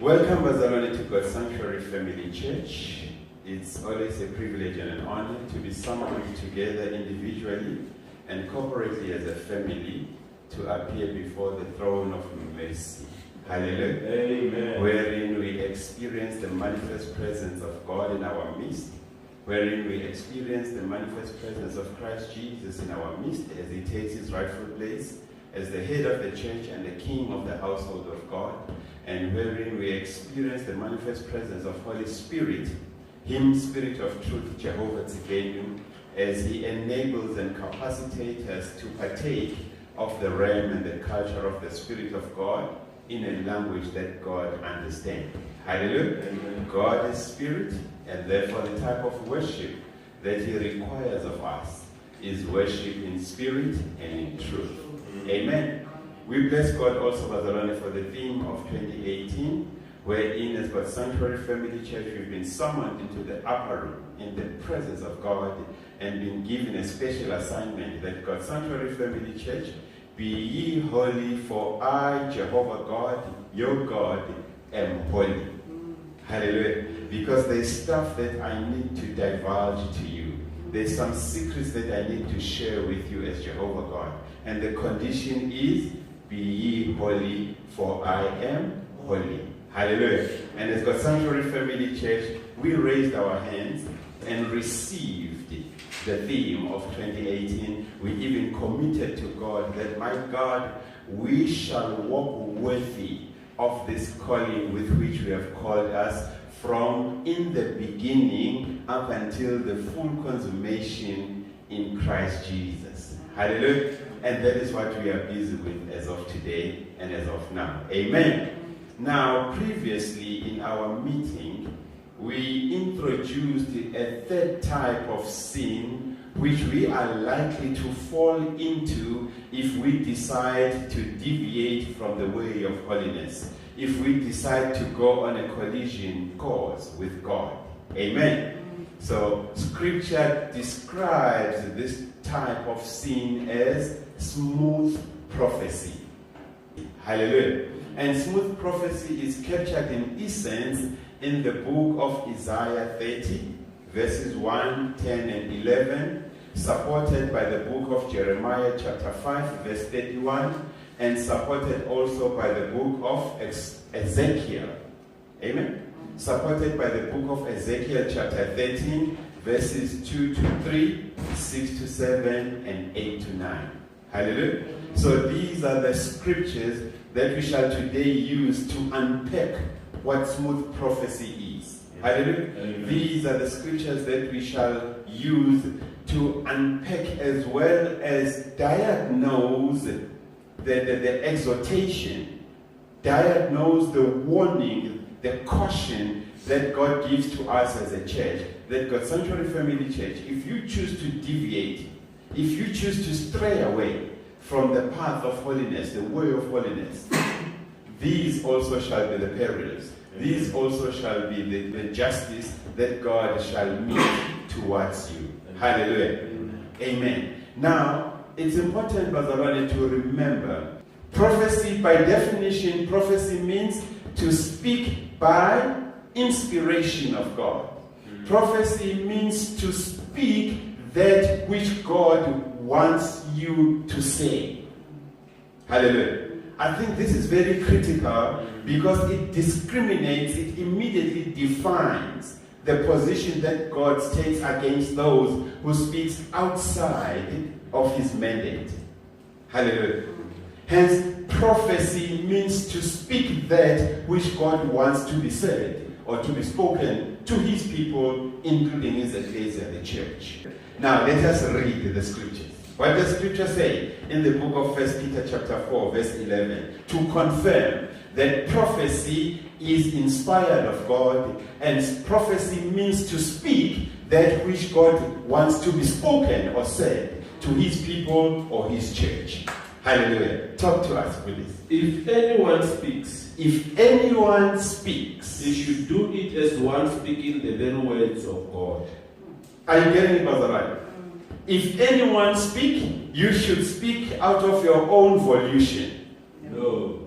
Welcome, Bazalwane, to God's Sanctuary Family Church. It's always a privilege and an honor to be summoned together individually and corporately as a family to appear before the throne of mercy. Hallelujah. Amen. Wherein we experience the manifest presence of God in our midst, wherein we experience the manifest presence of Christ Jesus in our midst as he takes his rightful place as the head of the church and the king of the household of God, and wherein we experience the manifest presence of Holy Spirit, him, Spirit of Truth, Jehovah Tzidkenu, as he enables and capacitates us to partake of the realm and the culture of the Spirit of God in a language that God understands. Hallelujah. Amen. God is Spirit, and therefore the type of worship that he requires of us is worship in spirit and in truth. Amen. We bless God also, Bazalwane, for the theme of 2018, wherein as God's Sanctuary Family Church, we've been summoned into the upper room in the presence of God and been given a special assignment that God's Sanctuary Family Church, be ye holy, for I, Jehovah God, your God, am holy. Hallelujah. Because there's stuff that I need to divulge to you. There's some secrets that I need to share with you as Jehovah God. And the condition is, be ye holy, for I am holy. Hallelujah. And as God's Sanctuary Family Church, we raised our hands and received the theme of 2018. We even committed to God that, my God, we shall walk worthy of this calling with which we have called us from in the beginning up until the full consummation in Christ Jesus. Hallelujah. And that is what we are busy with as of today and as of now. Amen. Now, previously in our meeting, we introduced a third type of sin which we are likely to fall into if we decide to deviate from the way of holiness, if we decide to go on a collision course with God. Amen. So scripture describes this type of sin as smooth prophecy. Hallelujah. And smooth prophecy is captured in essence in the book of Isaiah 30, verses 1, 10, and 11, supported by the book of Jeremiah chapter 5, verse 31, and supported also by the book of Ezekiel. Amen. Supported by the book of Ezekiel chapter 13, verses 2 to 3, 6 to 7, and 8 to 9. Hallelujah. So these are the scriptures that we shall today use to unpack what smooth prophecy is. Hallelujah. Amen. These are the scriptures that we shall use to unpack as well as diagnose the exhortation, diagnose the warning, the caution that God gives to us as a church, that God's Sanctuary Family Church, if you choose to deviate, if you choose to stray away from the path of holiness, the way of holiness, these also shall be the perils. These also shall be the justice that God shall meet towards you. Hallelujah. Amen. Now, it's important, Bazalwane, to remember, prophecy, by definition, prophecy means to speak by inspiration of God. Prophecy means to speak that which God wants you to say. Hallelujah. I think this is very critical because it discriminates, it immediately defines the position that God takes against those who speaks outside of his mandate. Hallelujah. Hence, prophecy means to speak that which God wants to be said or to be spoken to his people, including his ecclesia, the church. Now, let us read the scriptures. What does scripture say in the book of 1 Peter chapter 4, verse 11? To confirm that prophecy is inspired of God, and prophecy means to speak that which God wants to be spoken or said to his people or his church. Hallelujah. Talk to us, please. If anyone speaks, he should do it as one speaking the very words of God. Are you getting it, Pastor? If anyone speak, you should speak out of your own volition. No.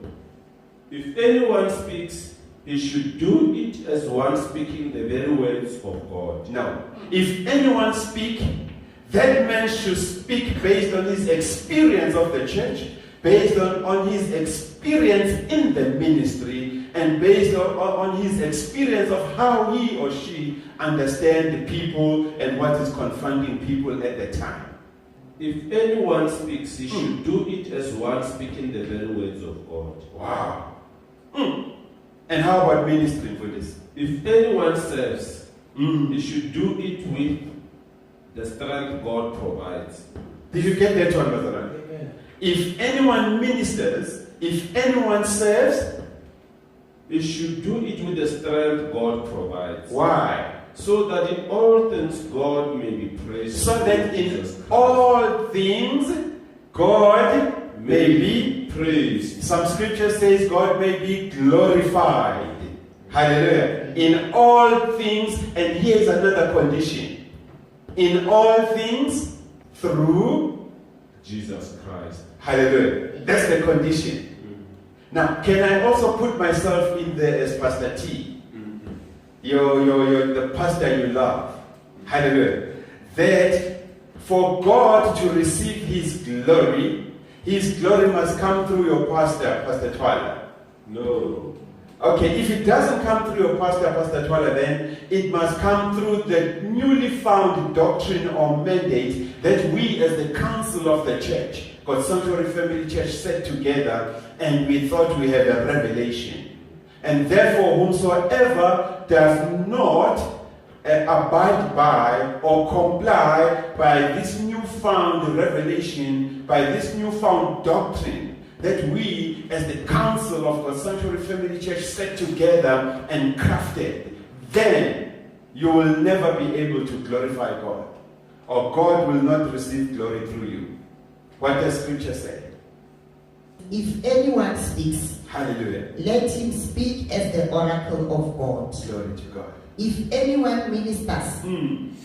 If anyone speaks, He should do it as one speaking the very words of God. No. If anyone speak, that man should speak based on his experience of the church, based on his experience in the ministry, and based on his experience of how he or she understand the people and what is confronting people at the time. If anyone speaks, he should do it as one speaking the very words of God. Wow. And how about ministering for this? If anyone serves, he should do it with the strength God provides. Did you get that one, Brother Rand? If anyone ministers, if anyone serves, he should do it with the strength God provides. Why? So that in all things God may be praised. So that in all things God may be praised. Some scripture says God may be glorified. Hallelujah. In all things, and here's another condition. In all things through Jesus Christ. Hallelujah. That's the condition. Now, can I also put myself in there as Pastor T? The pastor you love. Hallelujah. That for God to receive his glory must come through your pastor, Pastor Twala. No. Okay, if it doesn't come through your pastor, Pastor Twala, then it must come through the newly found doctrine or mandate that we as the council of the church, God's Sanctuary Family Church, set together, and we thought we had a revelation. And therefore, whomsoever does not abide by or comply by this newfound revelation, by this newfound doctrine that we as the council of God's Sanctuary Family Church set together and crafted, then you will never be able to glorify God, or God will not receive glory through you. What does Scripture say? If anyone speaks, hallelujah, let him speak as the oracle of God. Glory to God. If anyone ministers,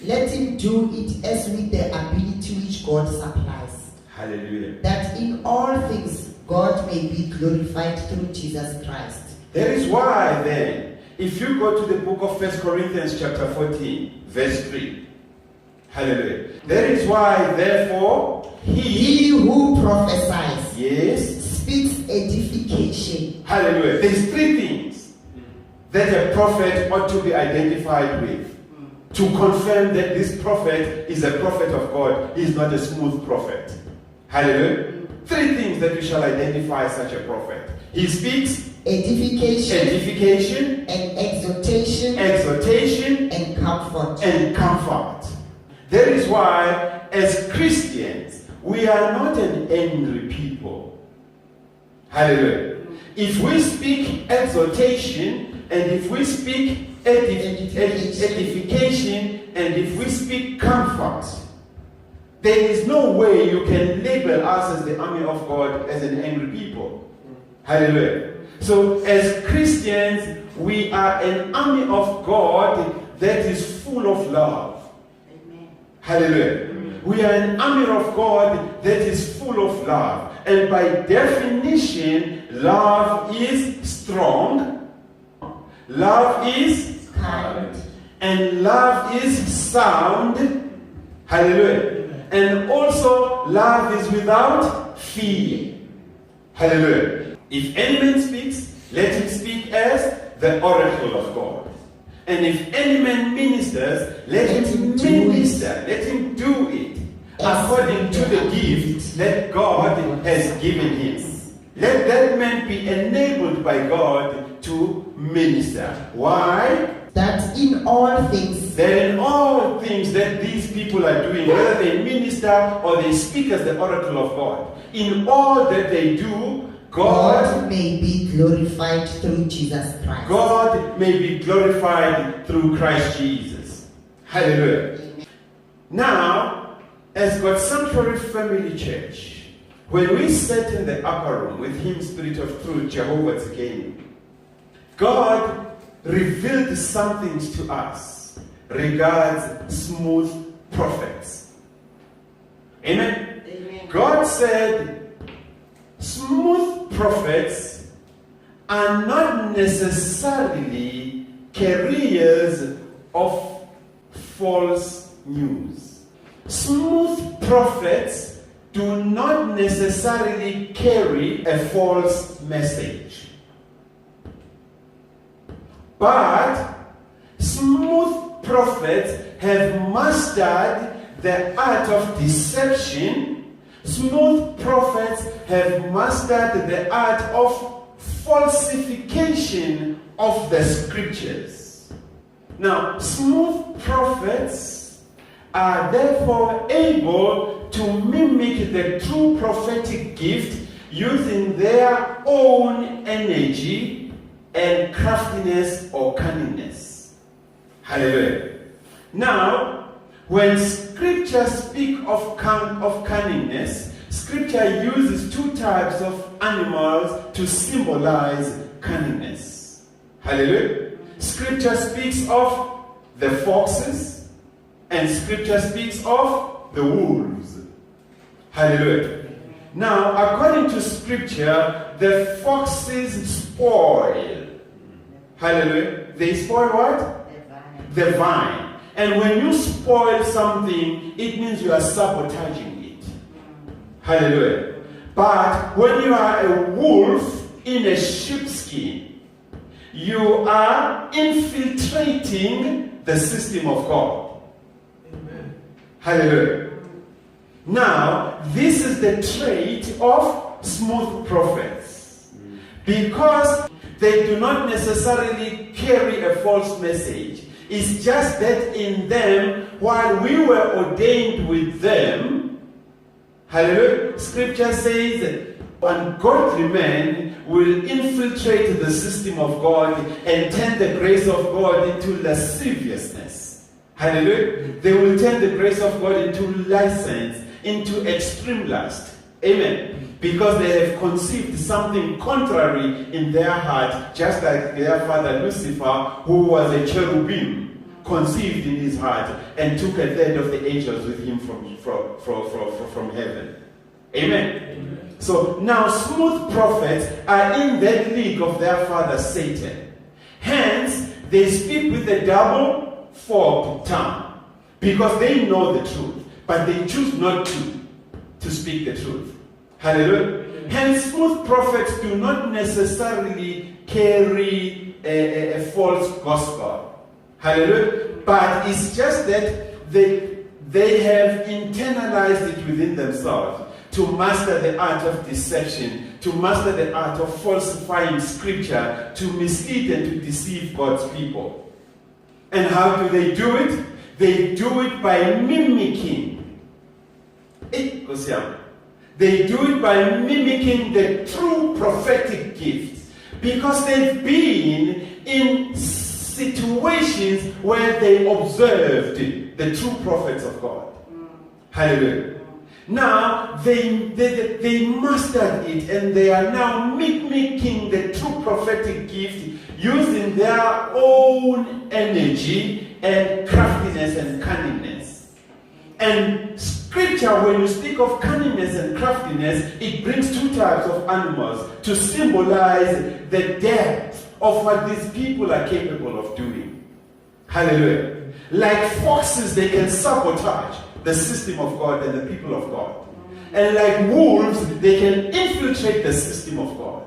let him do it as with the ability which God supplies. Hallelujah. That in all things God may be glorified through Jesus Christ. That is why then, if you go to the book of 1 Corinthians chapter 14, verse 3, hallelujah. That is why, therefore, he who prophesies, yes, speaks edification. Hallelujah. There's three things that a prophet ought to be identified with to confirm that this prophet is a prophet of God. He is not a smooth prophet. Hallelujah. Three things that you shall identify such a prophet. He speaks edification, and exhortation, and comfort. That is why, as Christians, we are not an angry people. Hallelujah. If we speak exhortation, and if we speak edification, and if we speak comfort, there is no way you can label us as the army of God as an angry people. Hallelujah. So as Christians, we are an army of God that is full of love. Amen. Hallelujah. We are an army of God that is full of love. And by definition, love is strong, love is kind, and love is sound. Hallelujah. And also, love is without fear. Hallelujah. If any man speaks, let him speak as the oracle of God. And if any man ministers, let him minister. Let him do it according to the gift that God has given him. Let that man be enabled by God to minister. Why? That in all things, that these people are doing, whether they minister or they speak as the oracle of God, in all that they do, God may be glorified through Jesus Christ. God may be glorified through Christ Jesus. Hallelujah. Now, as God's Sanctuary Family Church, when we sat in the upper room with Him, Spirit of Truth, Jehovah Tzidkenu, God revealed some things to us regards smooth prophets. Amen? Amen. God said, smooth prophets are not necessarily carriers of false news. Smooth prophets do not necessarily carry a false message. But smooth prophets have mastered the art of deception. Smooth prophets have mastered the art of falsification of the scriptures. Now, smooth prophets are therefore able to mimic the true prophetic gift using their own energy and craftiness or cunningness. Hallelujah. Now, when scripture speaks of cunningness, scripture uses two types of animals to symbolize cunningness. Hallelujah. Scripture speaks of the foxes, and scripture speaks of the wolves. Hallelujah. Now, according to scripture, the foxes spoil. Hallelujah. They spoil what? The vine. And when you spoil something, it means you are sabotaging it. Hallelujah. But when you are a wolf in a sheepskin, you are infiltrating the system of God. Amen. Hallelujah. Now, this is the trait of smooth prophets. Because they do not necessarily carry a false message. It's just that in them, while we were ordained with them, hallelujah, scripture says that ungodly men will infiltrate the system of God and turn the grace of God into lasciviousness. Hallelujah. They will turn the grace of God into license, into extreme lust. Amen. Because they have conceived something contrary in their heart, just like their father Lucifer, who was a cherubim, conceived in his heart and took a third of the angels with him from heaven. Amen. Amen. So now smooth prophets are in that league of their father Satan. Hence, they speak with a double-forked tongue because they know the truth, but they choose not to speak the truth. Hallelujah. Hence, smooth prophets do not necessarily carry a false gospel. Hallelujah. But it's just that they have internalized it within themselves to master the art of deception, to master the art of falsifying scripture, to mislead and to deceive God's people. And how do they do it? They do it by mimicking. They do it by mimicking the true prophetic gift, because they've been in situations where they observed the true prophets of God. Hallelujah. Now they mastered it, and they are now mimicking the true prophetic gift using their own energy and craftiness and cunningness. And scripture, when you speak of cunningness and craftiness, it brings two types of animals to symbolize the depth of what these people are capable of doing. Hallelujah. Like foxes, they can sabotage the system of God and the people of God. And like wolves, they can infiltrate the system of God.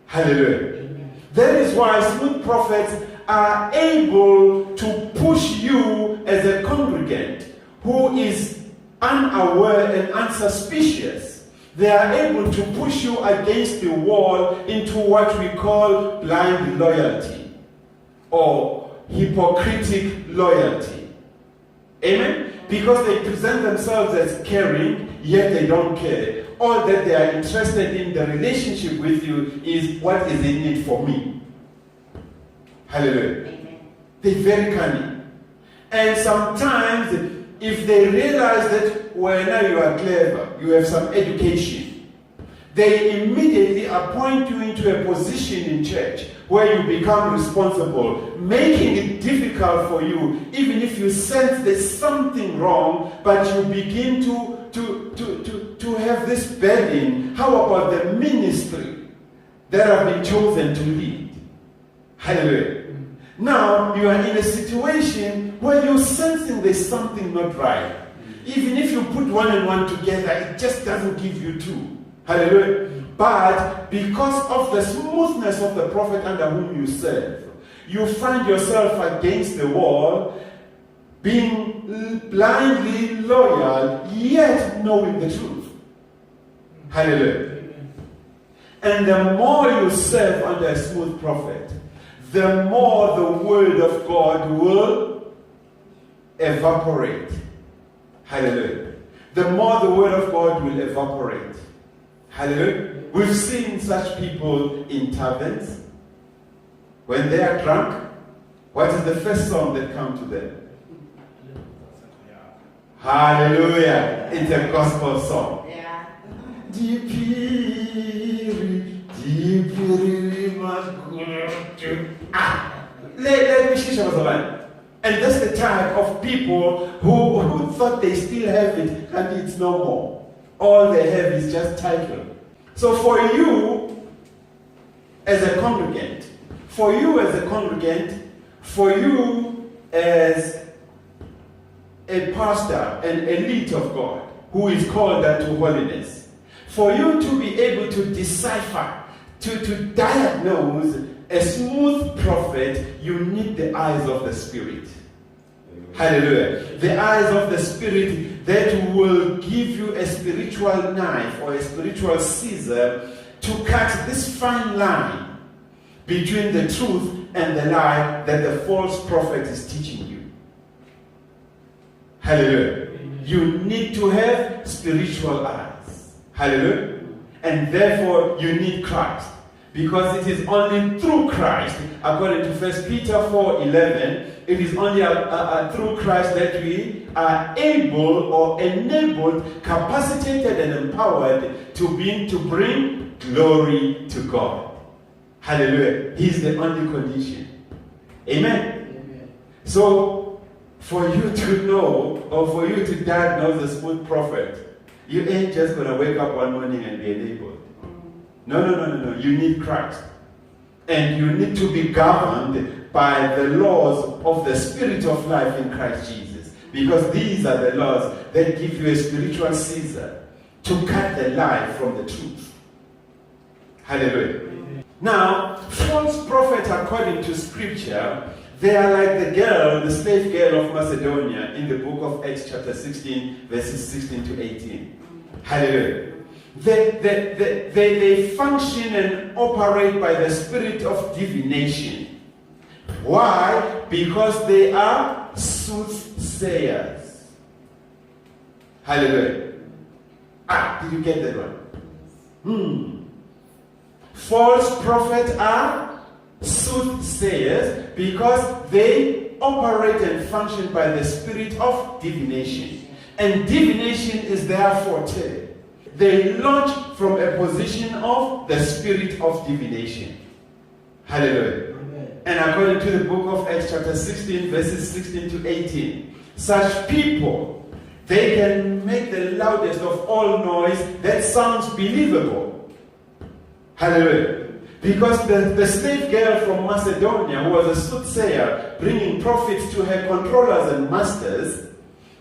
Hallelujah. That is why smooth prophets are able to push you as a congregant who is unaware and unsuspicious. They are able to push you against the wall into what we call blind loyalty or hypocritic loyalty. Amen? Because they present themselves as caring, yet they don't care. All that they are interested in the relationship with you is what is in it for me. Hallelujah. Amen. They're very cunning. And sometimes, if they realize that, well, now you are clever, you have some education, they immediately appoint you into a position in church where you become responsible, making it difficult for you, even if you sense there's something wrong, but you begin to have this burden. How about the ministry? that have been chosen to lead. Hallelujah. Now, you are in a situation where you're sensing there's something not right. Even if you put one and one together, it just doesn't give you two. Hallelujah. But because of the smoothness of the prophet under whom you serve, you find yourself against the wall, being blindly loyal, yet knowing the truth. Hallelujah. And the more you serve under a smooth prophet, the more the word of God will evaporate. Hallelujah. The more the word of God will evaporate. Hallelujah. We've seen such people in taverns. When they are drunk, what is the first song that comes to them? Hallelujah. It's a gospel song. Yeah. Let me share something. And that's the type of people who thought they still have it and it's no more. All they have is just title. So for you as a congregant, for you as a pastor, an elite of God who is called unto holiness, for you to be able to decipher, to diagnose a smooth prophet, you need the eyes of the Spirit. Hallelujah. The eyes of the Spirit that will give you a spiritual knife or a spiritual scissor to cut this fine line between the truth and the lie that the false prophet is teaching you. Hallelujah. You need to have spiritual eyes. Hallelujah. And therefore you need Christ. Because it is only through Christ, according to 1 Peter 4:11, it is only through Christ that we are able or enabled, capacitated and empowered to bring glory to God. Hallelujah. He is the only condition. Amen. Amen. So, for you to know or for you to diagnose a smooth prophet, you ain't just going to wake up one morning and be enabled. No. You need Christ. And you need to be governed by the laws of the Spirit of life in Christ Jesus. Because these are the laws that give you a spiritual scissor to cut the lie from the truth. Hallelujah. Amen. Now, false prophets, according to Scripture, they are like the slave girl of Macedonia in the book of Acts chapter 16, verses 16 to 18. Hallelujah. They function and operate by the spirit of divination. Why? Because they are soothsayers. Hallelujah. Did you get that one? False prophets are soothsayers because they operate and function by the spirit of divination. And divination is their forte. They launch from a position of the spirit of divination. Hallelujah. Amen. And according to the book of Acts chapter 16, verses 16 to 18, such people, they can make the loudest of all noise that sounds believable. Hallelujah. Because the slave girl from Macedonia, who was a soothsayer, bringing profits to her controllers and masters,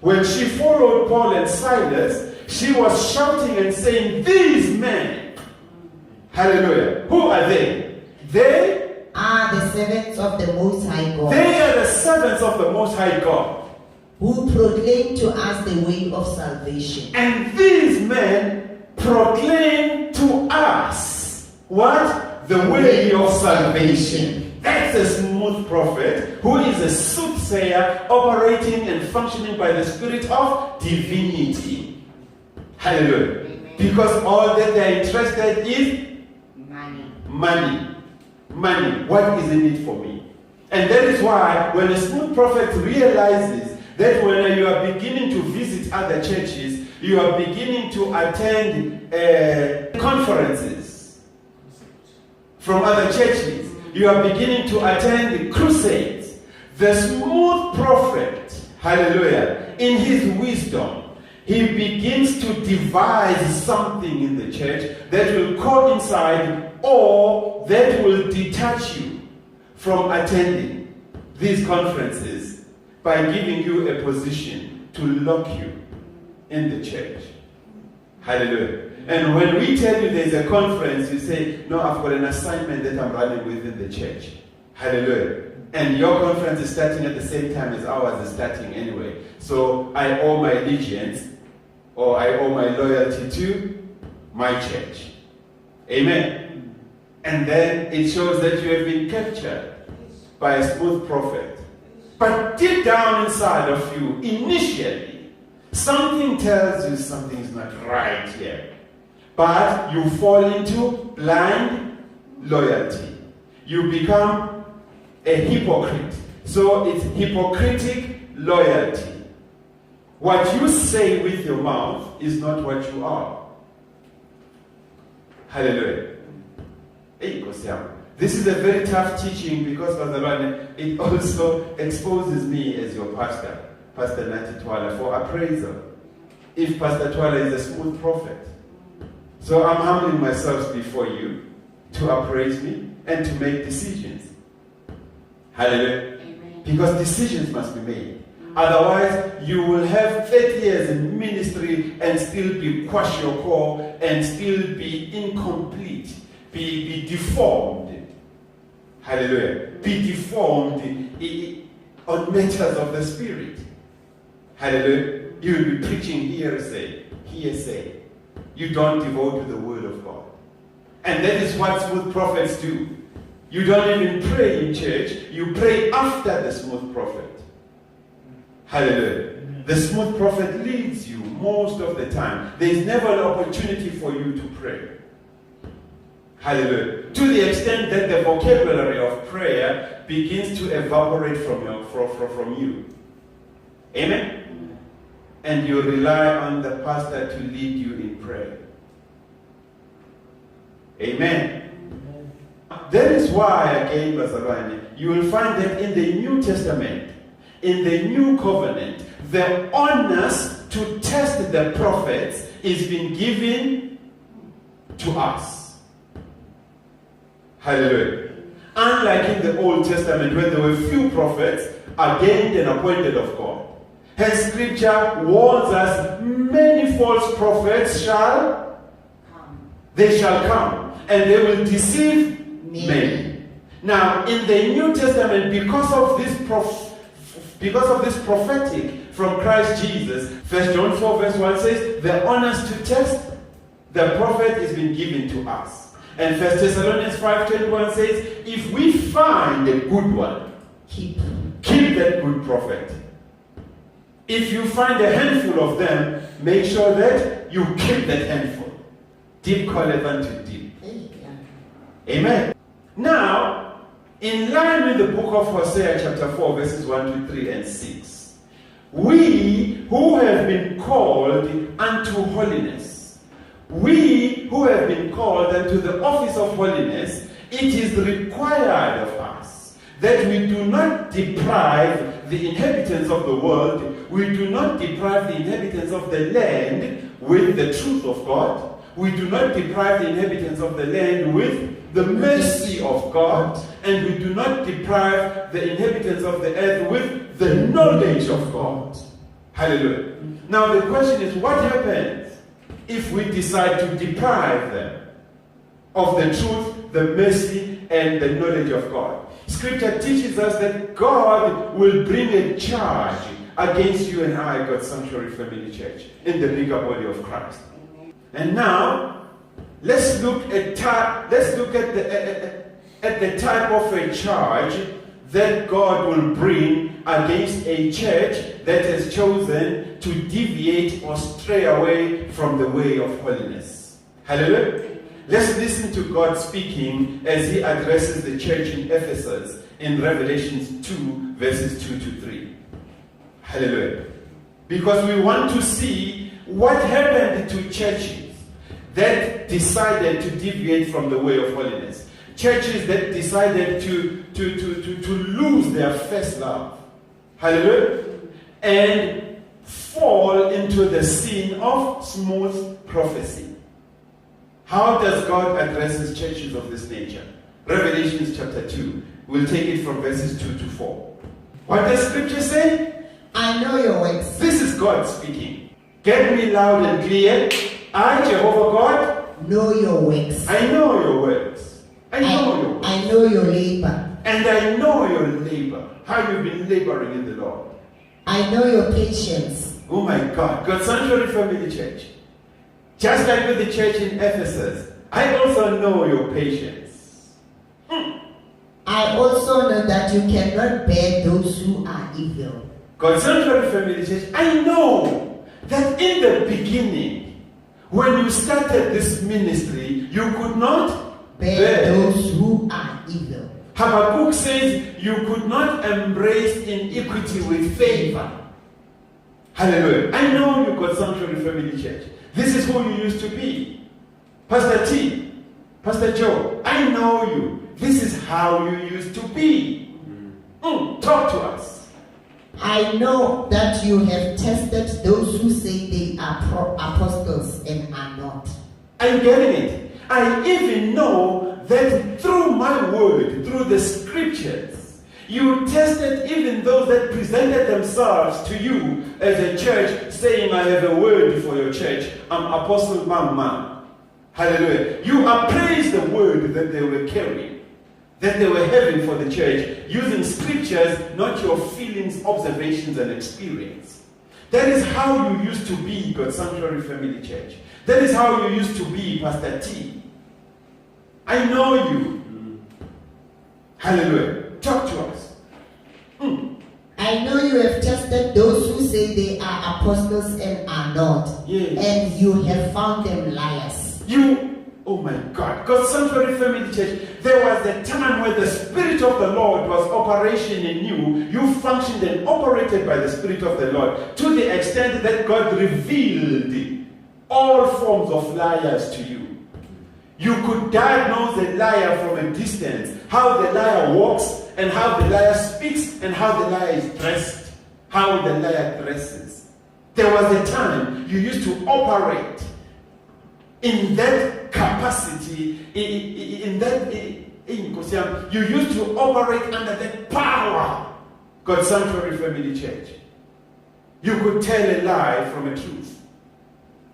when she followed Paul and Silas, she was shouting and saying, these men, hallelujah, who are they? They are the servants of the Most High God. They are the servants of the Most High God, who proclaim to us the way of salvation. And these men proclaim to us what? The way of salvation. That's a smooth prophet who is a soothsayer operating and functioning by the spirit of divinity. Hallelujah. Amen. Because all that they're interested is money. What is in it for me? And that is why when a smooth prophet realizes that when you are beginning to visit other churches, you are beginning to attend conferences from other churches, you are beginning to attend crusades, the smooth prophet, hallelujah, in his wisdom, he begins to devise something in the church that will coincide or that will detach you from attending these conferences by giving you a position to lock you in the church. Hallelujah. And when we tell you there's a conference, you say, no, I've got an assignment that I'm running within the church. Hallelujah. And your conference is starting at the same time as ours is starting anyway. So I owe my allegiance, or I owe my loyalty to my church. Amen. And then it shows that you have been captured by a smooth prophet. But deep down inside of you, initially, something tells you something is not right here. But you fall into blind loyalty. You become a hypocrite. So it's hypocritic loyalty. What you say with your mouth is not what you are. Hallelujah. This is a very tough teaching because, Pastor Rane, it also exposes me as your pastor, Pastor Nati Twala, for appraisal. If Pastor Twala is a smooth prophet. So I'm humbling myself before you to appraise me and to make decisions. Hallelujah. Amen. Because decisions must be made. Otherwise, you will have 30 years in ministry and still be kwashiorkor and still be incomplete, be deformed. Hallelujah. Be deformed on matters of the spirit. Hallelujah. You will be preaching hearsay. You don't devote to the word of God. And that is what smooth prophets do. You don't even pray in church. You pray after the smooth prophet. Hallelujah. The smooth prophet leads you most of the time. There is never an opportunity for you to pray. Hallelujah. To the extent that the vocabulary of prayer begins to evaporate from you. Amen? And you rely on the pastor to lead you in prayer. Amen. That is why, again, Pastor, you will find that in the New Testament, in the New Covenant, the onus to test the prophets is being given to us. Hallelujah. Unlike in the Old Testament, when there were few prophets ordained and appointed of God. Hence, Scripture warns us, many false prophets shall come, and they will deceive many. Now, in the New Testament, because of this prophetic from Christ Jesus, 1 John 4 verse 1 says, the honors to test the prophet is been given to us. And 1 Thessalonians 5:21 says, if we find a good one, keep that good prophet. If you find a handful of them, make sure that you keep that handful. Deep calleth unto deep. Amen. Now, in line with the book of Hosea chapter 4 verses 1 to 3 and 6, we who have been called unto holiness, we who have been called unto the office of holiness, it is required of us that we do not deprive the inhabitants of the world, we do not deprive the inhabitants of the land with the truth of God, we do not deprive the inhabitants of the land with the mercy of God, and we do not deprive the inhabitants of the earth with the knowledge of God. Hallelujah. Now the question is, what happens if we decide to deprive them of the truth, the mercy, and the knowledge of God? Scripture teaches us that God will bring a charge against you and I, God's Sanctuary Family Church, in the bigger body of Christ. And now, let's look at the type of a charge that God will bring against a church that has chosen to deviate or stray away from the way of holiness. Hallelujah. Let's listen to God speaking as he addresses the church in Ephesus in Revelation 2 verses 2 to 3. Hallelujah. Because we want to see what happened to churches that decided to deviate from the way of holiness. Churches that decided to lose their first love. Hallelujah. And fall into the sin of smooth prophecy. How does God address his churches of this nature? Revelations chapter 2. We'll take it from verses 2 to 4. What does scripture say? I know your works. This is God speaking. Get me loud and clear. I, Jehovah God, Know your works. I know your works. I know your works. I know your labor. And I know your labor. How you've been laboring in the Lord. I know your patience. Oh my God. God's Sanctuary Family Church. Just like with the church in Ephesus, I also know your patience. I also know that you cannot bear those who are evil. God's Sanctuary Family Church, I know that in the beginning, when you started this ministry, you could not Bear those who are evil. Habakkuk says you could not embrace iniquity with favor. Hallelujah. I know you got Sanctuary Family Church. This is who you used to be. Pastor T, Pastor Joe, I know you. This is how you used to be. Talk to us. I know that you have tested those who say they are apostles and are not. I'm getting it. I even know that through my word, through the scriptures, you tested even those that presented themselves to you as a church, saying, I have a word for your church. I'm Apostle Mama. Hallelujah. You appraised the word that they were carrying, that they were having for the church, using scriptures, not your feelings, observations, and experience. That is how you used to be, God's Sanctuary Family Church. That is how you used to be, Pastor T. I know you. Hallelujah. Talk to us. I know you have tested those who say they are apostles and are not. Yes. And you have found them liars. Oh my God. God's Sanctuary Family Church, there was a time where the Spirit of the Lord was operation in you. You functioned and operated by the Spirit of the Lord to the extent that God revealed all forms of liars to you. You could diagnose a liar from a distance, how the liar walks and how the liar speaks and how the liar is dressed, how the liar dresses. There was a time you used to operate in that capacity, you used to operate under that power. God's Sanctuary Family Church. You could tell a lie from a truth.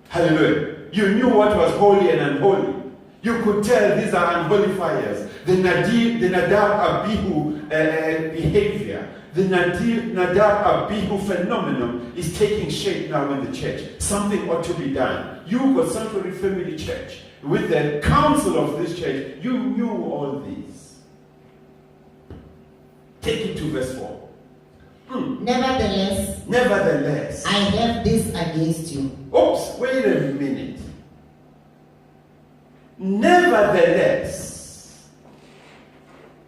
Hallelujah. You knew what was holy and unholy. You could tell these are unholy fires. The Nadab Abihu behavior, the Nadab Abihu phenomenon is taking shape now in the church. Something ought to be done. You got Sanctuary Family Church. With the council of this church, you knew all these. Take it to verse 4. Nevertheless, I have this against you. Oops, wait a minute. Nevertheless,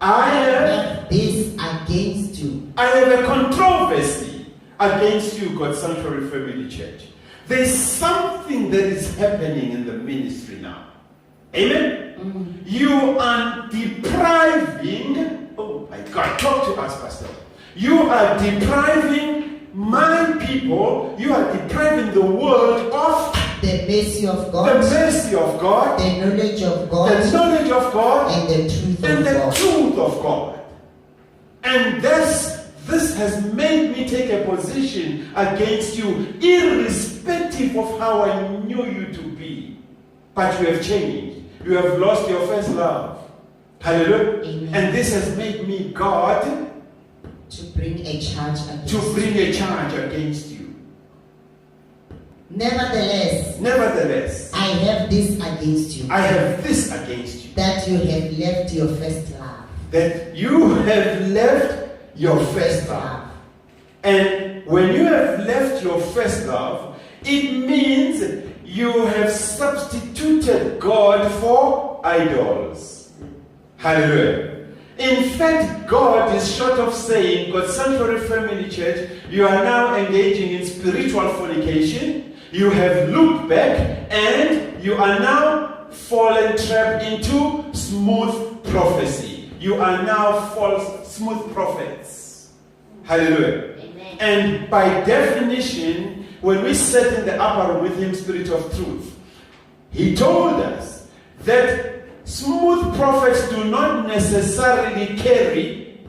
I have this against you. I have a controversy against you, God's Sanctuary Family Church. There's something that is happening in the ministry now. Amen? You are depriving, oh my God, talk to us, Pastor. You are depriving my people, you are depriving the world of the mercy of God, the mercy of God, the knowledge of God, the knowledge of God, and the truth and of the God. truth of God. And this has made me take a position against you, irrespective of how I knew you to be. But you have changed. You have lost your first love. Hallelujah. Amen. And this has made me God to bring a charge against you. Nevertheless, I have this against you. I have this against you. That you have left your first love. That you have left your first love. And when you have left your first love, it means you have substituted God for idols. Hallelujah. In fact, God is short of saying, God's Sanctuary Family Church, you are now engaging in spiritual fornication. You have looked back and you are now fallen trapped into smooth prophecy. You are now false, smooth prophets. Hallelujah. Amen. And by definition, when we sat in the upper room with him, Spirit of Truth, he told us that smooth prophets do not necessarily carry,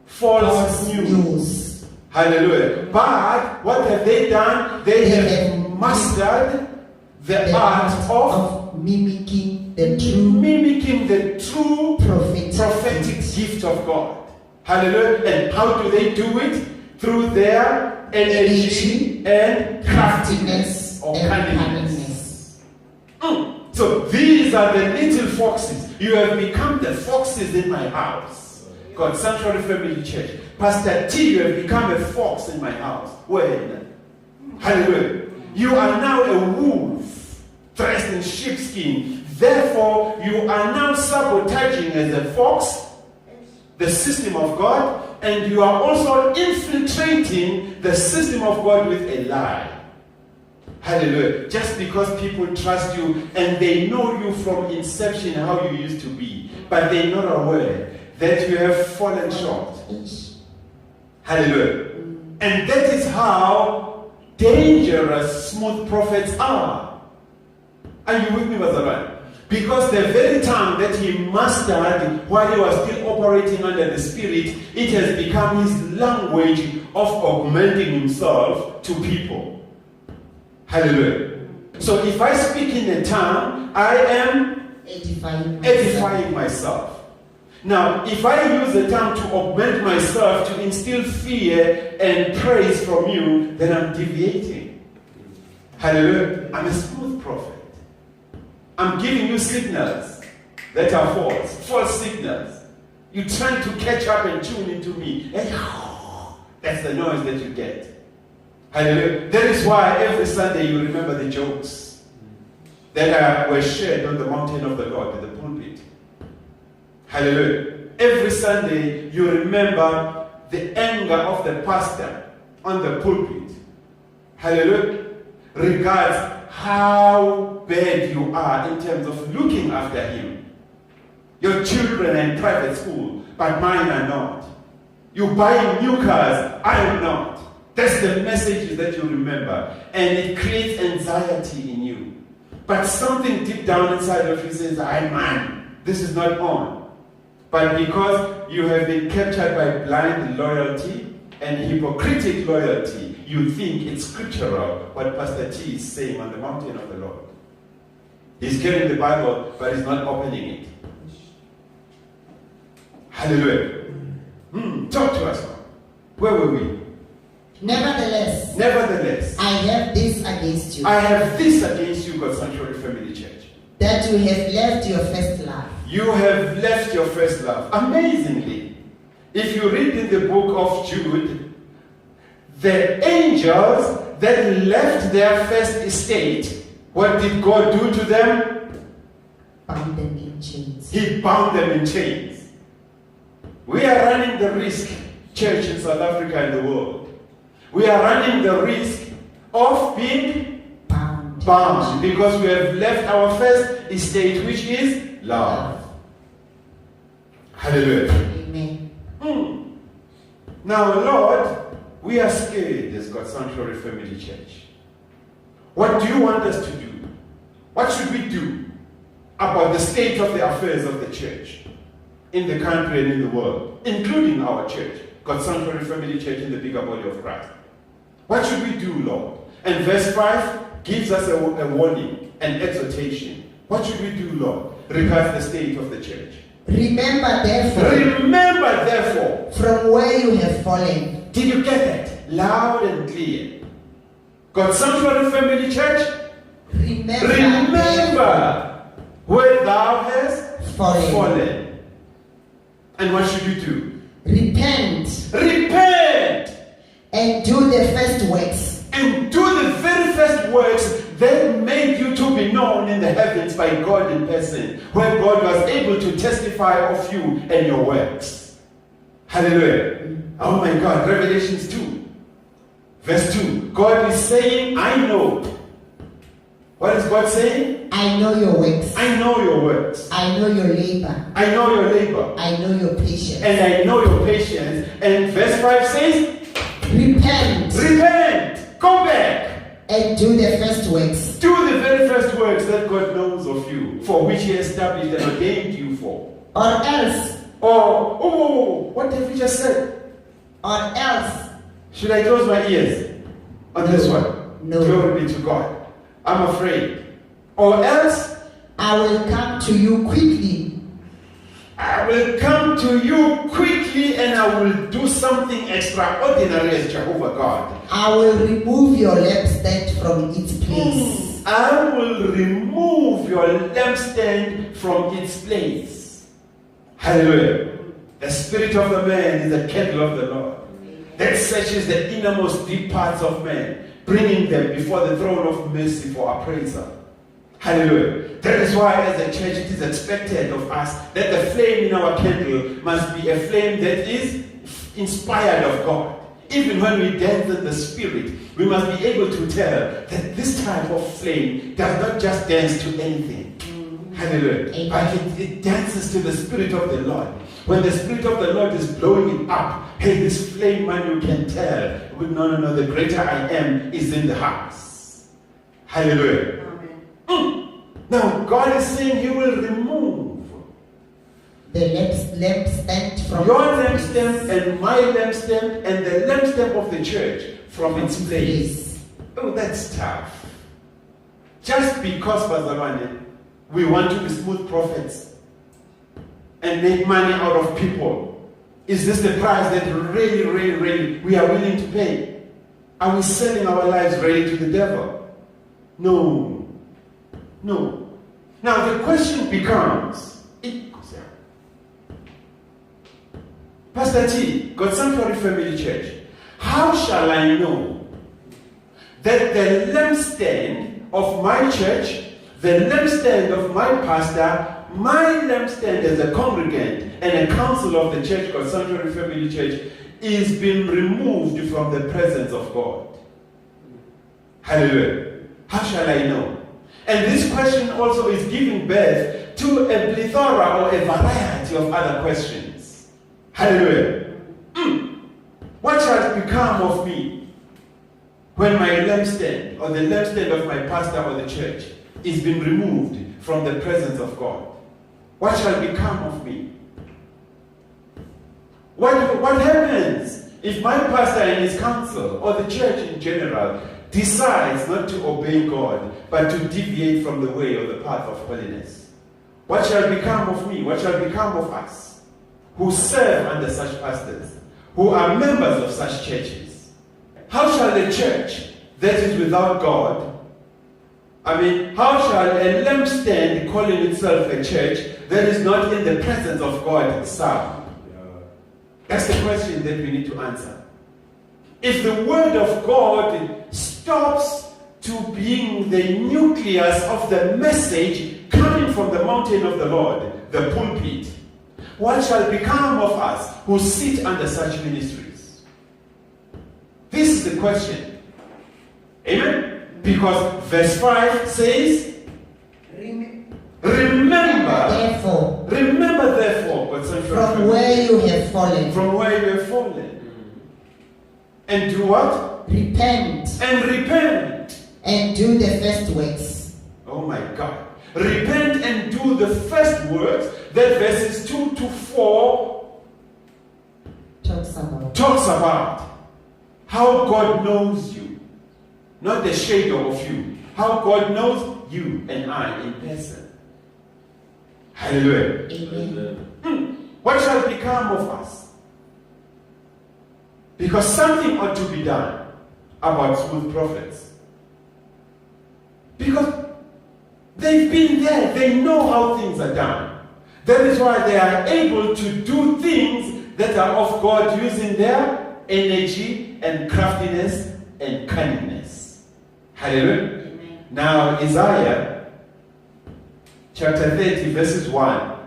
false news. Hallelujah. But what have they done? They have mastered the art of mimicking the true prophetic gift of God. Hallelujah. And how do they do it? Through their energy and craftiness or cunningness. So these are the little foxes. You have become the foxes in my house. God Sanctuary Family Church. Pastor T, you have become a fox in my house. When? Hallelujah. You are now a wolf dressed in sheepskin. Therefore, you are now sabotaging as a fox the system of God, and you are also infiltrating the system of God with a lie. Hallelujah. Just because people trust you and they know you from inception how you used to be, but they're not aware that you have fallen short. Hallelujah. And that is how dangerous smooth prophets are. Are you with me, Bazaran? Because the very tongue that he mastered while he was still operating under the Spirit, it has become his language of augmenting himself to people. Hallelujah. So if I speak in a tongue, I am edifying myself. Now, if I use the tongue to augment myself, to instill fear and praise from you, then I'm deviating. Hallelujah. I'm a smooth prophet. I'm giving you signals that are false signals. You're trying to catch up and tune into me. And that's the noise that you get. Hallelujah. That is why every Sunday you remember the jokes that were shared on the mountain of the Lord, in the pulpit. Hallelujah. Every Sunday you remember the anger of the pastor on the pulpit. Hallelujah. Regards how bad you are in terms of looking after him. Your children are in private school, but mine are not. You buy new cars, I am not. That's the messages that you remember. And it creates anxiety in you. But something deep down inside of you says, man, this is not on. But because you have been captured by blind loyalty and hypocritic loyalty, you think it's scriptural what Pastor T is saying on the mountain of the Lord. He's carrying the Bible, but he's not opening it. Hallelujah. Talk to us now. Where were we? Nevertheless, I have this against you. I have this against you, God Sanctuary Family Church. That you have left your first love. You have left your first love. Amazingly, if you read in the book of Jude, the angels that left their first estate, what did God do to them? Bound them in chains. He bound them in chains. We are running the risk, church in South Africa and the world. We are running the risk of being bound because we have left our first estate, which is love. Hallelujah. Amen. Now, Lord, we are scared as God's Sanctuary Family Church. What do you want us to do? What should we do about the state of the affairs of the church in the country and in the world, including our church, God's Sanctuary Family Church in the bigger body of Christ? What should we do, Lord? And verse 5 gives us a warning, an exhortation. What should we do, Lord, regarding the state of the church? Remember therefore from where you have fallen. Did you get that? Loud and clear. God's Sanctuary Family Church, remember where thou hast fallen. And what should you do? Repent. And do the first works. And do the very first works that made you to be known in the heavens by God in person, where God was able to testify of you and your works. Hallelujah. Oh my God, Revelations 2. Verse 2. God is saying, I know. What is God saying? I know your works. I know your works. I know your labor. I know your labor. I know your patience. And I know your patience. And verse 5 says, Repent. Go back. and do the first works, Do the very first works that God knows of you, for which He established and ordained you for. or else, What have you just said? or else, Should I close my ears on this one? No. Glory be to God. I'm afraid. Or else, I will come to you quickly, I will come to you quickly and I will do something extraordinary as Jehovah God. I will remove your lampstand from its place. I will remove your lampstand from its place. Hallelujah. The spirit of the man is the candle of the Lord that searches the innermost deep parts of man, bringing them before the throne of mercy for appraisal. Hallelujah. That is why as a church it is expected of us that the flame in our candle must be a flame that is inspired of God. Even when we dance in the spirit, we must be able to tell that this type of flame does not just dance to anything. Hallelujah. Amen. But it dances to the spirit of the Lord. When the spirit of the Lord is blowing it up, hey, this flame, man, you can tell. No, the greater I am is in the house. Hallelujah. Now, God is saying He will remove The lampstand from your lampstand and my lampstand and the lampstand of the church from its place. Oh, that's tough. Just because, Pastor Wande, we want to be smooth prophets and make money out of people, is this the price that really we are willing to pay? Are we selling our lives really to the devil? No. Now the question becomes, Pastor T, God Sanctuary Family Church, how shall I know that the lampstand of my church, the lampstand of my pastor, my lampstand as a congregant and a council of the church, God Sanctuary Family Church, is being removed from the presence of God? Hallelujah. How shall I know? And this question also is giving birth to a plethora or a variety of other questions. Hallelujah. What shall become of me when my lampstand or the lampstand of my pastor or the church is being removed from the presence of God? What shall become of me? What happens if my pastor and his council or the church in general decides not to obey God but to deviate from the way or the path of holiness? What shall become of me? What shall become of us who serve under such pastors, who are members of such churches? How shall the church that is without God, how shall a lampstand calling itself a church that is not in the presence of God serve? That's the question that we need to answer. If the word of God stops to being the nucleus of the message coming from the mountain of the Lord, the pulpit, what shall become of us who sit under such ministries? This is the question. Amen? Because verse 5 says, Remember therefore, God said, from where you have fallen. From where you have fallen. And do what? Repent. And repent. And do the first works. Oh my God. Repent and do the first works that verses 2 to 4 talks about. How God knows you. Not the shadow of you. How God knows you and I in person. Hallelujah. Amen. What shall become of us? Because something ought to be done about smooth prophets. Because they've been there. They know how things are done. That is why they are able to do things that are of God using their energy and craftiness and cunningness. Hallelujah. Amen. Now Isaiah chapter 30 verses 1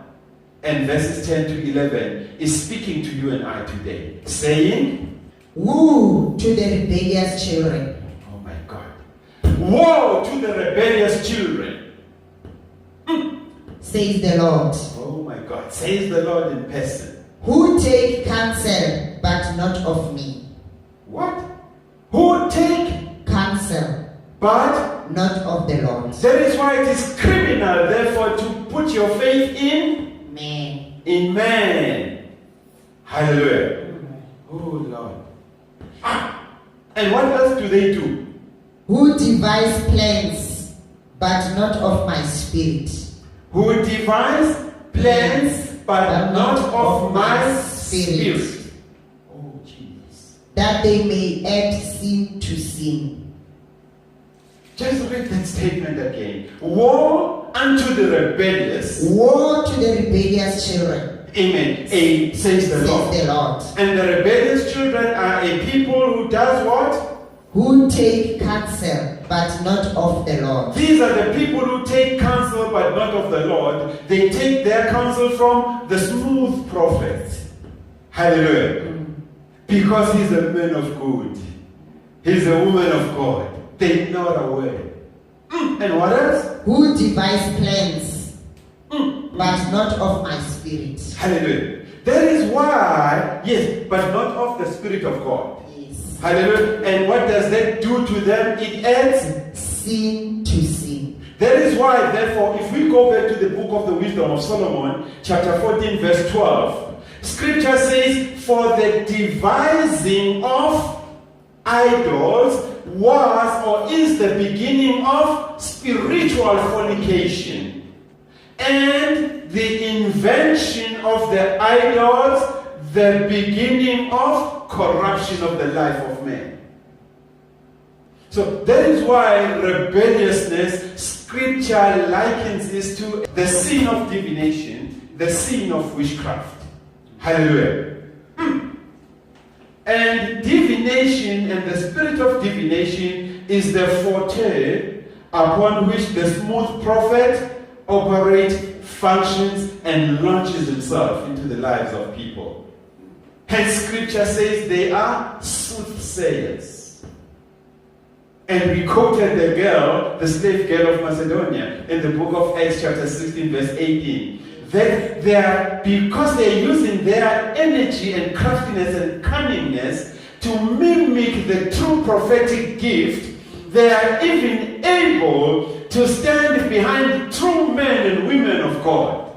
and verses 10 to 11 is speaking to you and I today, saying, Woe to the rebellious children. Oh my God. Woe to the rebellious children. Says the Lord. Oh my God. Says the Lord in person. Who take counsel, but not of me. What? Who take Counsel, but not of the Lord. that is why it is criminal, therefore, to put your faith in man. Hallelujah. Oh Lord. And what else do they do? Who devise plans, but not of my spirit. Who devise plans, but not of my spirit. Oh Jesus. That they may add sin to sin. Just read that statement again. Woe unto the rebellious. Woe to the rebellious children. Amen. Says the Lord. Says the Lord. And the rebellious children are a people who does what? Who take counsel, but not of the Lord. These are the people who take counsel, but not of the Lord. They take their counsel from the smooth prophet. Hallelujah. Because he's a man of good. He's a woman of God. They know the way. And what else? Who devise plans, but not of my spirit. Hallelujah. That is why, yes, but not of the Spirit of God. Yes. Hallelujah. And what does that do to them? It adds sin to sin. That is why, therefore, if we go back to the book of the Wisdom of Solomon, chapter 14, verse 12, Scripture says, for the devising of idols was or is the beginning of spiritual fornication, and the invention of the idols the beginning of corruption of the life of man. So that is why rebelliousness, Scripture likens this to the sin of divination, the sin of witchcraft. Hallelujah. And divination and the spirit of divination is the forte upon which the smooth prophet operates, functions, and launches himself into the lives of people. Hence, Scripture says they are soothsayers. And we quoted the girl, the slave girl of Macedonia, in the book of Acts chapter 16, verse 18. That they are, because they are using their energy and craftiness and cunningness to mimic the true prophetic gift, they are even able to stand behind true men and women of God.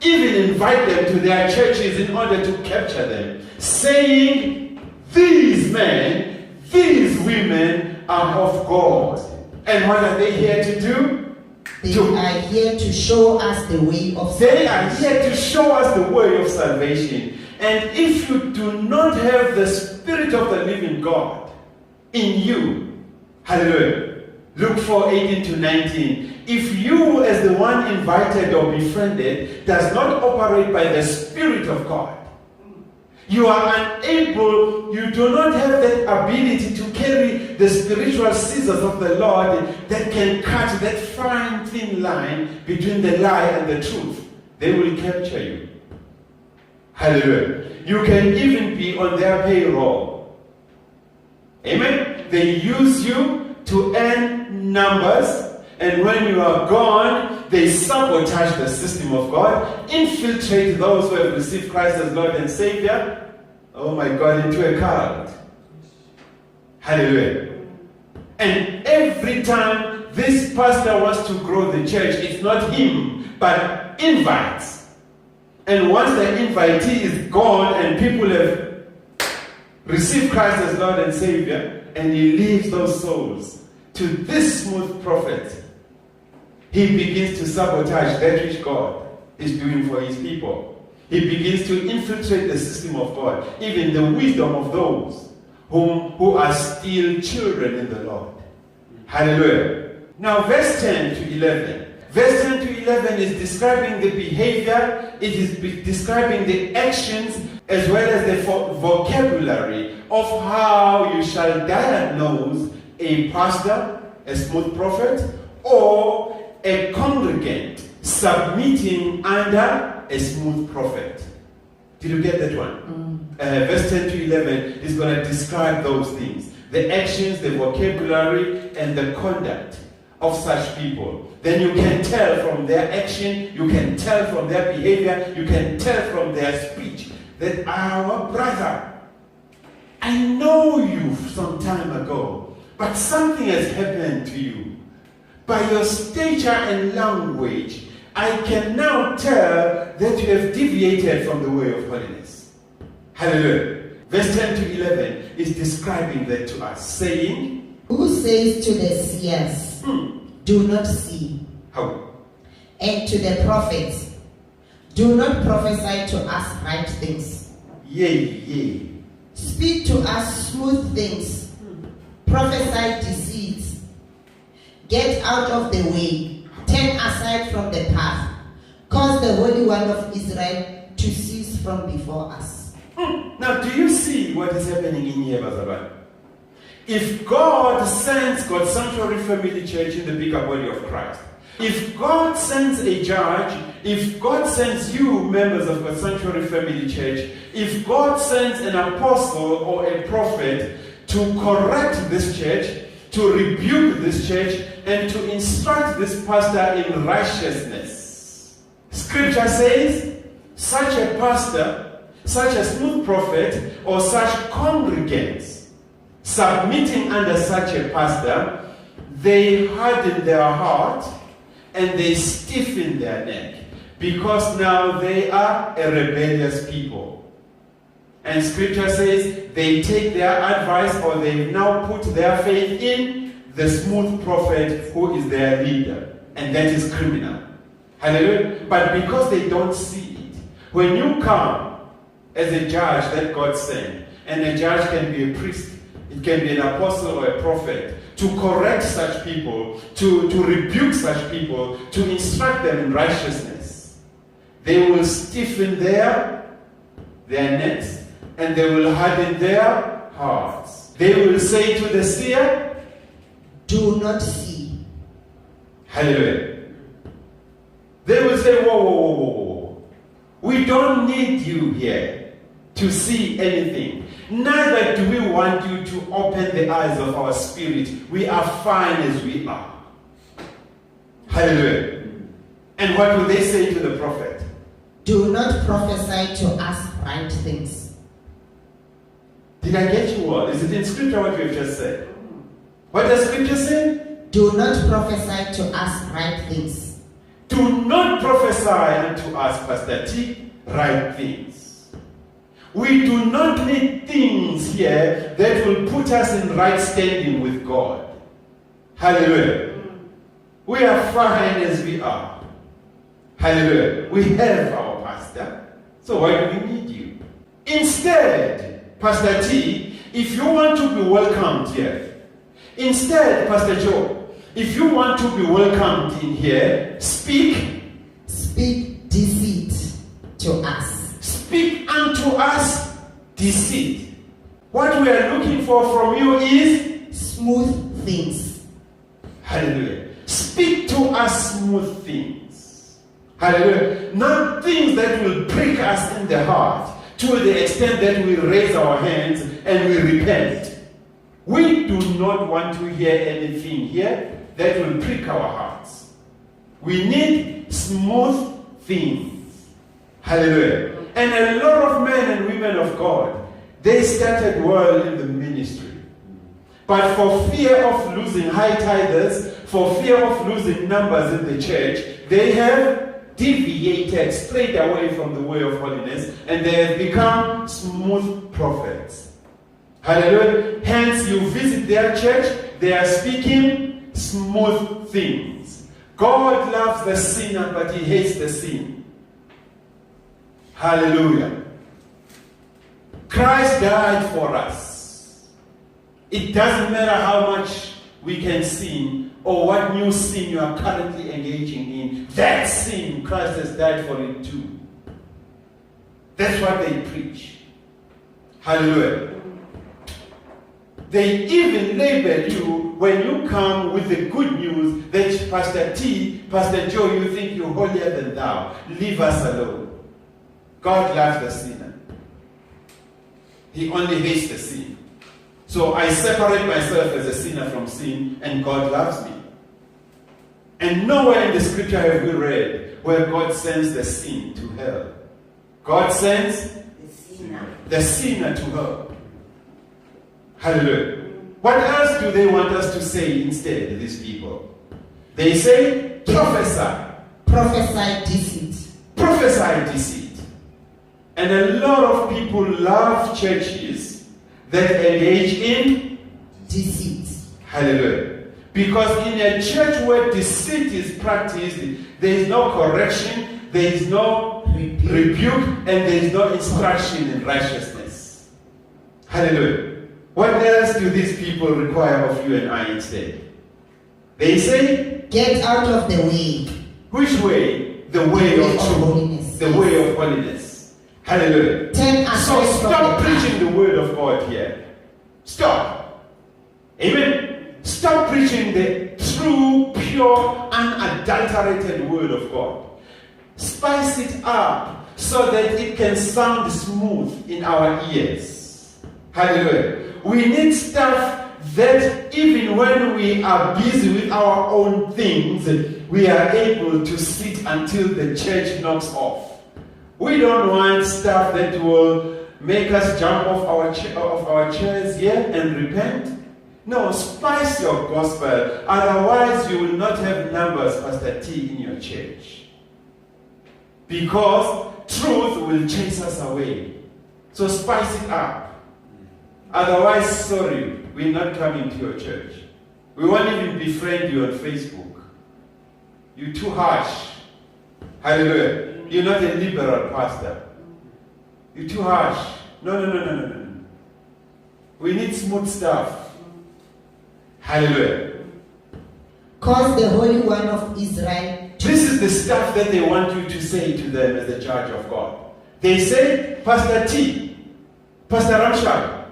Even invite them to their churches in order to capture them, saying, these men, these women are of God. And what are they here to do? They are here to show us the way of salvation. They are here to show us the way of salvation. And if you do not have the Spirit of the living God in you, hallelujah, Luke 4:18-19, if you as the one invited or befriended does not operate by the Spirit of God, you are unable, you do not have that ability to carry the spiritual scissors of the Lord that can cut that fine thin line between the lie and the truth. They will capture you. Hallelujah. You can even be on their payroll. Amen. They use you to earn numbers, and when you are gone, they sabotage the system of God, infiltrate those who have received Christ as Lord and Savior, oh my God, into a cult. Hallelujah. And every time this pastor wants to grow the church, it's not him, but invites. And once the invitee is gone and people have received Christ as Lord and Savior, and he leaves those souls to this smooth prophet, he begins to sabotage that which God is doing for his people. He begins to infiltrate the system of God, even the wisdom of those who are still children in the Lord. Hallelujah. Now verse 10 to 11. Verse 10 to 11 is describing the behavior, it is describing the actions as well as the vocabulary of how you shall diagnose a pastor, a smooth prophet, or a congregant submitting under a smooth prophet. Did you get that one? Verse 10 to 11 is going to describe those things. The actions, the vocabulary, and the conduct of such people. Then you can tell from their action, you can tell from their behavior, you can tell from their speech that our brother, I know you some time ago, But something has happened to you. By your stature and language, I can now tell that you have deviated from the way of holiness. Hallelujah. Verse 10 to 11 is describing that to us, saying, Who says to the seers, do not see, how? and to the prophets, do not prophesy to us right things. Yea. Speak to us smooth things, prophesy deceits. Get out of the way, turn aside from the path, cause the Holy One of Israel to cease from before us. Now, do you see what is happening in here, Bazaban? If God sends God's Sanctuary Family Church in the bigger body of Christ, if God sends a judge, if God sends you, members of God's Sanctuary Family Church, if God sends an apostle or a prophet to correct this church, to rebuke this church, and to instruct this pastor in righteousness, Scripture says, such a pastor, such a smooth prophet, or such congregants, submitting under such a pastor, they harden their heart and they stiffen their neck, because now they are a rebellious people. And Scripture says they take their advice, or they now put their faith in the smooth prophet who is their leader, and that is criminal. Hallelujah. But because they don't see it, when you come as a judge that God sent, and a judge can be a priest, it can be an apostle or a prophet, to correct such people, to rebuke such people, to instruct them in righteousness, they will stiffen their necks, and they will harden their hearts. They will say to the seer, do not see. Hallelujah. They will say, whoa. We don't need you here to see anything. Neither do we want you to open the eyes of our spirit. We are fine as we are. Hallelujah. And what will they say to the prophet? Do not prophesy to us right things. Did I get you all? Is it in Scripture what we have just said? What does Scripture say? Do not prophesy to us right things. Do not prophesy unto us, Pastor T, right things. We do not need things here that will put us in right standing with God. Hallelujah. We are fine as we are. Hallelujah. We have our pastor. So why do we need you? Instead, Pastor T, if you want to be welcomed here, instead, Pastor Joe, if you want to be welcomed in here, speak deceit to us. Speak unto us deceit. What we are looking for from you is smooth things. Hallelujah. Speak to us smooth things. Hallelujah. Not things that will break us in the heart to the extent that we raise our hands and we repent. We do not want to hear anything here that will prick our hearts. We need smooth things. Hallelujah. And a lot of men and women of God, they started well in the ministry. But for fear of losing high tithers, for fear of losing numbers in the church, they have deviated straight away from the way of holiness, and they have become smooth prophets. Hallelujah. Hence, you visit their church, they are speaking smooth things. God loves the sinner, but he hates the sin. Hallelujah. Christ died for us. It doesn't matter how much we can sin or what new sin you are currently engaging in. That sin, Christ has died for it too. That's what they preach. Hallelujah. They even label you when you come with the good news that Pastor T, Pastor Joe, you think you're holier than thou. Leave us alone. God loves the sinner. He only hates the sin. So I separate myself as a sinner from sin, and God loves me. And nowhere in the scripture have we read where God sends the sin to hell. God sends the sinner to hell. Hallelujah. What else do they want us to say instead, these people? They say, prophesy. Prophesy deceit. Prophesy deceit. And a lot of people love churches that engage in Deceit. hallelujah. Because in a church where deceit is practiced, there is no correction, there is no rebuke, and there is no instruction in righteousness. Hallelujah. What else do these people require of you and I instead? They say, Get out of the way. which way? The way of truth. holiness. The way of holiness. Hallelujah. Turn So aside from stop the path. preaching the word of God here. Stop. Amen. Stop preaching the true, pure, unadulterated word of God. Spice it up so that it can sound smooth in our ears. Hallelujah. We need stuff that even when we are busy with our own things, we are able to sit until the church knocks off. We don't want stuff that will make us jump off our chairs here and repent. No, spice your gospel. Otherwise, you will not have numbers, Pastor T, in your church. Because truth will chase us away. So spice it up. Otherwise, sorry, we're not coming to your church. We won't even befriend you on Facebook. You're too harsh. Hallelujah. You're not a liberal pastor. You're too harsh. No. We need smooth stuff. Hallelujah. Cause the Holy One of Israel. This is the stuff that they want you to say to them as the judge of God. They say, Pastor T, Pastor Ramshak,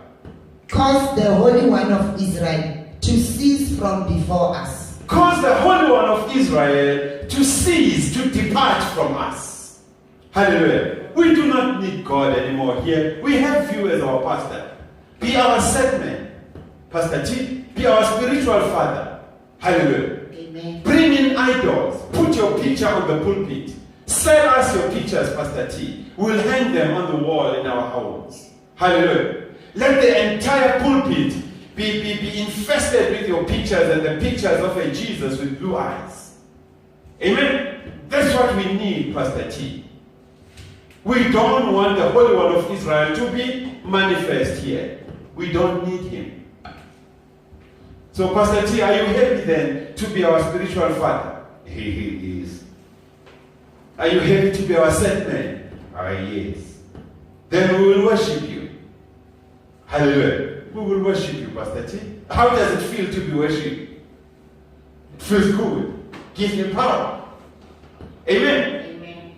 Cause the Holy One of Israel to cease from before us. cause the Holy One of Israel to cease, to depart from us. Hallelujah. We do not need God anymore here. We have you as our pastor. Be our set man. Pastor T, be our spiritual father. Hallelujah. Amen. Bring in idols. Put your picture on the pulpit. Sell us your pictures, Pastor T. We'll hang them on the wall in our homes. Hallelujah. Let the entire pulpit be infested with your pictures and the pictures of a Jesus with blue eyes. Amen. That's what we need, Pastor T. We don't want the Holy One of Israel to be manifest here. We don't need him. So, Pastor T, are you happy then to be our spiritual father? He is. Are you happy to be our set man? Yes. Then we will worship you. Hallelujah. We will worship you, Pastor T. How does it feel to be worshipped? It feels good. Gives me power. Amen. Amen.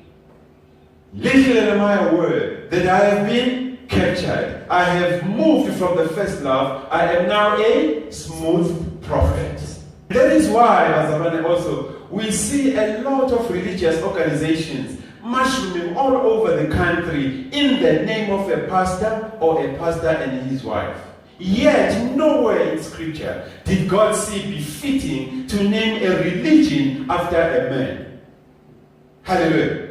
Little am I aware that I have been captured. I have moved from the first love. I am now a smooth prophet. That is why, Azarane, also, we see a lot of religious organizations mushrooming all over the country in the name of a pastor or a pastor and his wife. Yet, nowhere in Scripture did God see befitting to name a religion after a man. Hallelujah.